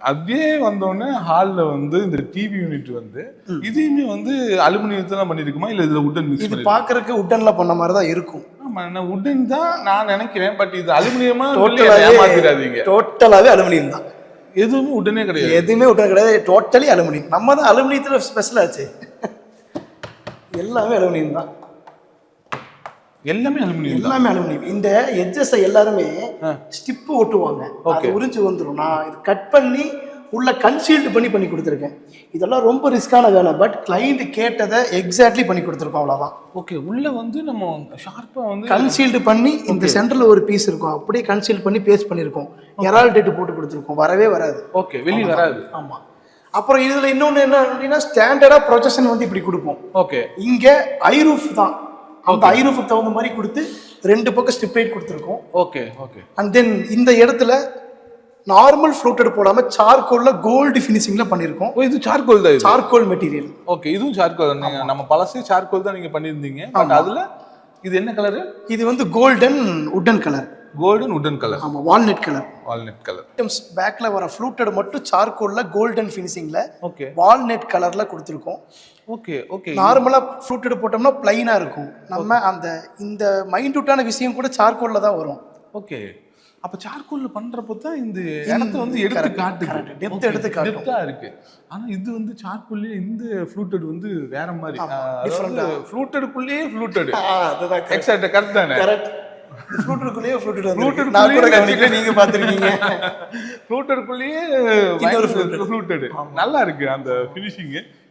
அப்படியே வந்தோடனே ஹாலில் வந்து இந்த டிவி யூனிட் வந்து இதையுமே வந்து அலுமினியத்துல பண்ணிருக்குமா இல்ல இதுல உட்டன் மிக்ஸ் இது பாக்குறதுக்கு உட்டன்ல பண்ண மாதிரி தான் இருக்கும். ஆமா, நான் உட்டன் தான் நான் நினைக்கிறேன். பட் இது அலுமினியமா ஏமாத்திடாதீங்க. டோட்டலாவே அலுமினியம் தான். எதுவுமே உடனே கிடையாது. எதுவுமே உடன் கிடையாது. Totally aluminium. நம்ம தான் அலுமினியத்துல ஸ்பெஷல் ஆச்சு. எல்லாமே அலுமினியம் தான். எல்லாமே அலுமினியம். எல்லாமே அலுமினியம். இந்த எட்ஜஸ் எல்லாருமே ஸ்டிப் ஒட்டுவாங்க. அது உறிஞ்சு வந்துடும். நான் இது கட் பண்ணி உள்ள கன்சீல்டு பண்ணி கொடுத்துருக்கேன். இதெல்லாம் ரொம்ப ரிஸ்கான வேலை. பட் கிளைண்ட் கேட்டதை எக்ஸாக்ட்லி பண்ணி கொடுத்துருக்கோம். அவ்வளோதான். ஓகே, உள்ள வந்து நம்ம ஷார்ப்பா வந்து கன்சீல்டு பண்ணி இந்த சென்டர்ல ஒரு பீஸ் இருக்கும். அப்படியே கன்சீல்டு பண்ணி பேஸ்ட் பண்ணியிருக்கோம். எரால் டேட்டு போட்டு கொடுத்துருக்கோம். வரவே வராது. ஓகே, வெளியே வராது. ஆமா. அப்புறம் இதுல இன்னொன்று என்ன அப்படின்னா ஸ்டாண்டர்டா ப்ரொஜெக்ஷன் வந்து இப்படி கொடுப்போம். ஓகே, இங்க ஐரூஃப் தான். அந்த ஐரூஃபுக்கு தகுந்த மாதிரி கொடுத்து 2 பக்கம் ஸ்ட்ரிப் லைட் கொடுத்துருக்கோம். Okay okay. அண்ட் தென் இந்த இடத்துல நார்மல் ஃப்ளூட்டட் போடாம சார்கோல்ல கோல்டு ஃபினிஷிங்ல பண்ணிருக்கோம். இது சார்கோல் தான். Charcoal material. ஓகே, இதுவும் சார்கோல். நீங்க நம்ம பழசே சார்கோல் தான் நீங்க பண்ணிருந்தீங்க. பட் அதுல இது என்ன கலர்? இது வந்து golden wooden colour. Golden wooden colour. ஆமா, வால்நட் கலர். Walnut colour. பேக்ல வர ஃப்ளூட்டட் மட்டும் சார்கோல்ல கோல்டன் ஃபினிஷிங்ல ஓகே வால்நட் கலர்ல கொடுத்துருக்கோம். Okay okay. நார்மலா ஃப்ளூட்டட் போட்டோம்னா பிளைனா இருக்கும். நம்ம அந்த இந்த மைன்யூட்டான விஷயம் கூட சார்கோல்ல தான் வரும். ஓகே, அப்ப சார்கோல்ல பண்றப்போ தான் இந்த இடத்தை வந்து எடுத்து காட்டுது. டெப்த் எடுத்து காட்டும். டெப்தா இருக்கு. ஆனா இது வந்து சார்கோல்ல இந்த ஃப்ளூட்டட் வந்து வேற மாதிரி. டிஃபரண்டா ஃப்ளூட்டடுக்குள்ளேயே ஃப்ளூட்டட். அதுதான் எக்ஸாக்ட். கரெக்ட் தானே? கரெக்ட். ஃப்ளூட்டடுக்குள்ளேயே ஃப்ளூட்டட். நான் கூட கவனிக்கல, நீங்க பாத்துறீங்க. ஃப்ளூட்டடுக்குள்ளேயே ஃப்ளூட்டட். நல்லா இருக்கு அந்த ஃபினிஷிங்.